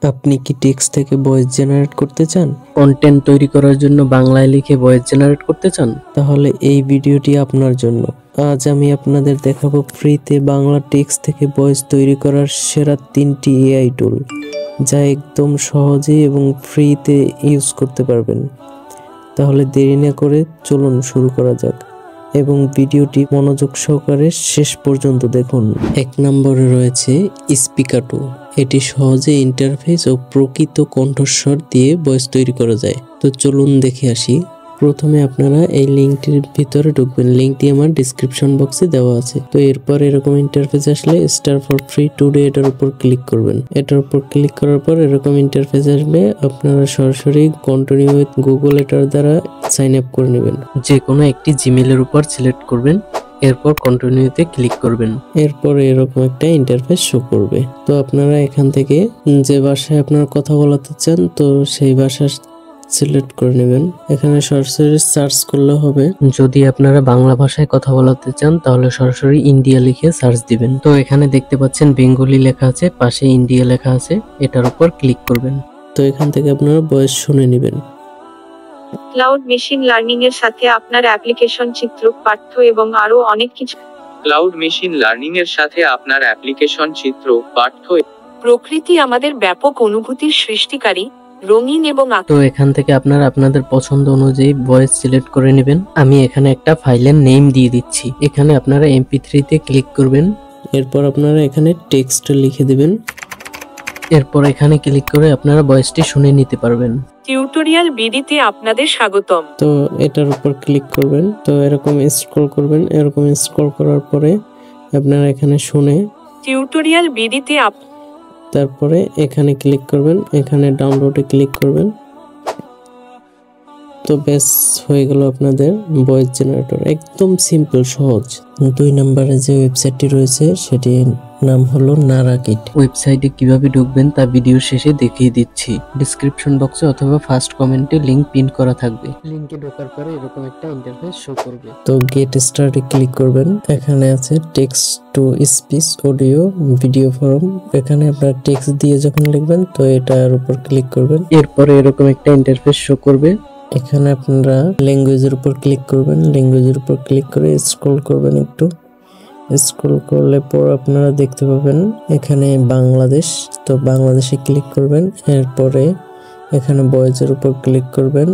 আপনি কি টেক্সট থেকে ভয়েস জেনারেট করতে চান? কন্টেন্ট তৈরি করার জন্য বাংলায় লিখে ভয়েস জেনারেট করতে চান? তাহলে এই ভিডিওটি আপনার জন্য। আজ আমি আপনাদের দেখাবো ফ্রিতে বাংলা টেক্সট থেকে ভয়েস তৈরি করার সেরা 3টি এআই টুল, যা একদম সহজে এবং ফ্রিতে ইউজ করতে পারবেন। তাহলে দেরি না করে চলুন শুরু করা যাক এবং ভিডিওটি মনোযোগ সহকারে শেষ পর্যন্ত দেখুন। 1 নম্বরে রয়েছে স্পিকাটো। এটি সহজে ইন্টারফেস ও প্রকৃত কণ্ঠস্বর দিয়ে ভয়েস তৈরি করা যায়। তো চলুন দেখে আসি। প্রথমে আপনারা এই লিঙ্কটির ভিতরে ঢুকবেন। লিঙ্কটি আমার ডিসক্রিপশন বক্সে দেওয়া আছে। তো এরপর এরকম ইন্টারফেস আসলে স্টার ফর ফ্রি টুডে এটার উপর ক্লিক করবেন। এটার উপর ক্লিক করার পর এরকম ইন্টারফেস আসলে আপনারা সরাসরি কন্টিনিউ উইথ গুগল এটার দ্বারা সাইন আপ করে নেবেন। যে কোনো একটি জিমেলের উপর সিলেক্ট করবেন, এরপর কন্টিনিউতে ক্লিক করবেন। এরপর এরকম একটা ইন্টারফেস শো করবে। তো আপনারা এখান থেকে যে ভাষায় আপনারা কথা বলাতে চান, তো সেই ভাষা সিলেক্ট করে নেবেন। এখানে সরাসরি সার্চ করলে হবে। যদি আপনারা বাংলা ভাষায় কথা বলাতে চান তাহলে সরাসরি ইন্ডিয়া লিখে সার্চ দিবেন। তো এখানে দেখতে পাচ্ছেন বেঙ্গলি লেখা আছে, পাশে ইন্ডিয়া লেখা আছে, এটার উপর ক্লিক করবেন। তো এখান থেকে আপনারা ভয়েস শুনে নেবেন। ক্লাউড মেশিন লার্নিং এর সাথে আপনার অ্যাপ্লিকেশন, চিত্র, পাঠ্য এবং আরো অনেক কিছু। ক্লাউড মেশিন লার্নিং এর সাথে আপনার অ্যাপ্লিকেশন, চিত্র, পাঠ্য। প্রকৃতি আমাদের ব্যাপক অনুভূতির সৃষ্টিকারী, রঙিন এবং তো এখান থেকে আপনারা আপনাদের পছন্দ অনুযায়ী ভয়েস সিলেক্ট করে নেবেন। আমি এখানে একটা ফাইলের নেম দিয়ে দিচ্ছি। এখানে আপনারা MP3 তে ক্লিক করবেন। এরপর আপনারা এখানে টেক্সট লিখে দিবেন। এরপর এখানে ক্লিক করে আপনারা ভয়েসটি শুনে নিতে পারবেন। টিউটোরিয়াল বিডিতে আপনাদের স্বাগতম। তো এটার উপর ক্লিক করবেন। তো এরকম স্ক্রল করবেন। এরকম স্ক্রল করার পরে আপনারা এখানে শুনে টিউটোরিয়াল বিডিতে তারপরে এখানে ক্লিক করবেন। এখানে ডাউনলোডে ক্লিক করবেন। তো বেশ হয়ে গেল আপনাদের ভয়েস জেনারেটর। একদম সিম্পল, সহজ। 2 নম্বরে যে ওয়েবসাইটটি রয়েছে সেটির নাম হলো নারাকিট। ওয়েবসাইটে কিভাবে ঢুকবেন তা ভিডিও শেষে দেখিয়ে দিচ্ছি। ডিসক্রিপশন বক্সে অথবা ফার্স্ট কমেন্টে লিংক পিন করা থাকবে। লিংকে ঢোকার পরে এরকম একটা ইন্টারফেস শো করবে। তো গেট স্টার্টে ক্লিক করবেন। এখানে আছে text to speech, audio, video form. এখানে আপনার টেক্সট দিয়ে যখন লিখবেন তো এটার উপর ক্লিক করবেন। এরপরে এরকম একটা ইন্টারফেস শো করবে। এখানে আপনারা ল্যাঙ্গুয়েজের উপর ক্লিক করবেন। ল্যাঙ্গুয়েজের উপর ক্লিক করে স্ক্রল করবেন। একটু স্ক্রল করলে পর আপনারা দেখতে পাবেন এখানে বাংলাদেশ। তো বাংলাদেশে ক্লিক করবেন। এরপরে এখানে ভয়েসের উপর ক্লিক করবেন।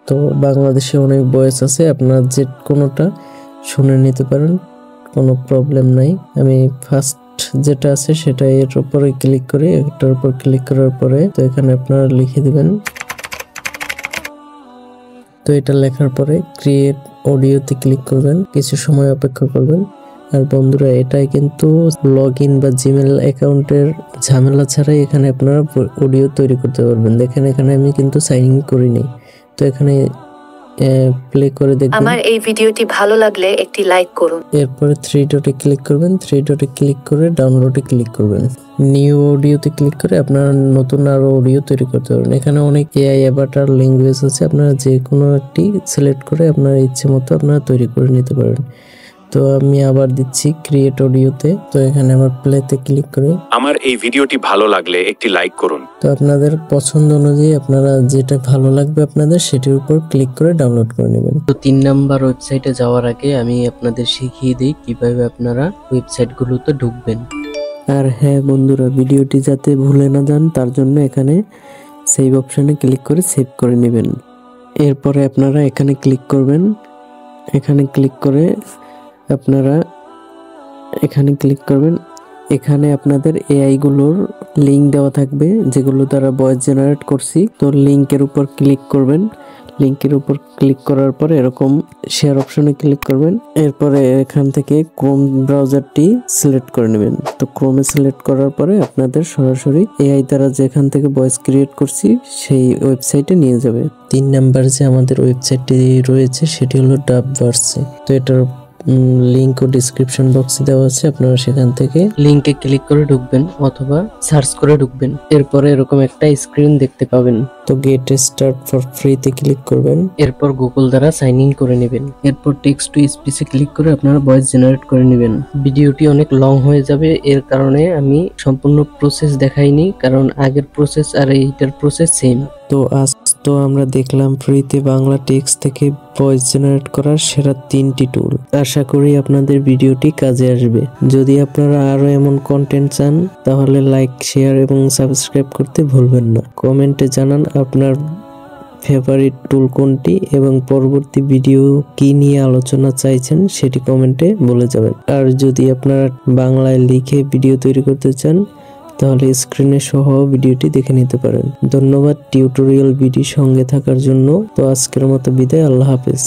তো বাংলাদেশে অনেক ভয়েস আছে, আপনারা যে কোনোটা শুনে নিতে পারেন, কোনো প্রবলেম নাই। আমি ফার্স্ট যেটা আছে সেটা এর উপরে ক্লিক করি। এটার উপর ক্লিক করার পরে তো এখানে আপনারা লিখে দিবেন। তো এটা লেখার পরে ক্রিয়েট অডিওতে ক্লিক করবেন। কিছু সময় অপেক্ষা করবেন। আর বন্ধুরা, এটাই কিন্তু লগ ইন বা জিমেল অ্যাকাউন্টের ঝামেলা ছাড়াই এখানে আপনারা অডিও তৈরি করতে পারবেন। দেখেন এখানে আমি কিন্তু সাইন ইন করিনি। তো এখানে প্লে করে দেখবেন। আমার এই ভিডিওটি ভালো লাগলে একটি লাইক করুন। এরপরে 3 ডটে ক্লিক করবেন। 3 ডটে ক্লিক করে ডাউনলোডে ক্লিক করবেন। নিউ অডিওতে ক্লিক করে আপনারা নতুন আরো অডিও তৈরি করতে পারবেন। এখানে অনেক এআই অ্যাভাটার ল্যাঙ্গুয়েজ আছে, আপনারা যে কোনো একটি সিলেক্ট করে আপনার ইচ্ছে মতো আপনারা তৈরি করে নিতে পারেন। তো আমি আবার দিচ্ছি ক্রিয়েট অডিওতে। তো এখানে আমার প্লেতে ক্লিক করে আমার এই ভিডিওটি ভালো লাগলে একটি লাইক করুন। তো আপনাদের পছন্দ অনুযায়ী আপনারা যেটা ভালো লাগবে আপনাদের সেটির উপর ক্লিক করে ডাউনলোড করে নেবেন। তো 3 নাম্বার ওয়েবসাইটে যাওয়ার আগে আমি আপনাদের শিখিয়ে দিই কিভাবে আপনারা ওয়েবসাইটগুলোতে ঢুকবেন। আর হ্যাঁ বন্ধুরা, ভিডিওটি যাতে ভুলে না যান তার জন্য এখানে সেভ অপশনে ক্লিক করে সেভ করে নেবেন। এরপরে আপনারা এখানে ক্লিক করবেন। এখানে ক্লিক করে আপনারা এখানে ক্লিক করবেন। এখানে আপনাদের এআই গুলোর লিংক দেওয়া থাকবে যেগুলো দ্বারা ভয়েস জেনারেট করছি। তো লিংকের উপর ক্লিক করবেন। লিংকের উপর ক্লিক করার পরে এরকম শেয়ার অপশনে ক্লিক করবেন। এরপরে এখান থেকে ক্রোম ব্রাউজারটি সিলেক্ট করে নেবেন। তো ক্রোমে সিলেক্ট করার পরে আপনাদের সরাসরি এআই দ্বারা যেখান থেকে ভয়েস ক্রিয়েট করছি সেই ওয়েবসাইটে নিয়ে যাবে। 3 নাম্বার যে আমাদের ওয়েবসাইটটি রয়েছে সেটি হলো ডাবভার্সে। তো এটার লিংকও ডিসক্রিপশন বক্সে দেওয়া আছে, আপনারা সেখান থেকে লিংকে ক্লিক করে ঢুকবেন অথবা সার্চ করে ঢুকবেন। এরপরে এরকম একটা স্ক্রিন দেখতে পাবেন। তো গেট স্টার্ট ফর ফ্রিতে ক্লিক করবেন। এরপর গুগল দ্বারা সাইন ইন করে নেবেন। এরপর টেক্সট টু স্পিচে ক্লিক করে আপনারা ভয়েস জেনারেট করে নেবেন। ভিডিওটি অনেক লং হয়ে যাবে, এর কারণে আমি সম্পূর্ণ প্রসেস দেখাইনি, কারণ আগের প্রসেস আর এইটার প্রসেস সেম। তো আজ তো আমরা দেখলাম ফ্রিতে বাংলা টেক্সট থেকে ভয়েস জেনারেট করার সেরা 3টি টুল। আশা করি আপনাদের ভিডিওটি কাজে আসবে। যদি আপনারা আরো এমন কন্টেন্ট চান তাহলে লাইক, শেয়ার এবং সাবস্ক্রাইব করতে ভুলবেন না। কমেন্টে জানান আপনার ফেভারিট টুল কোনটি এবং পরবর্তী ভিডিও কি নিয়ে আলোচনা চাইছেন সেটি কমেন্টে বলে যাবেন। আর যদি আপনারা বাংলায় লিখে ভিডিও তৈরি করতে চান তাহলে স্ক্রিনে সহ ভিডিওটি দেখে নিতে পারেন। ধন্যবাদ টিউটোরিয়াল ভিডিও সঙ্গে থাকার জন্য। তো আজকের মতো বিদায়, আল্লাহ হাফেজ।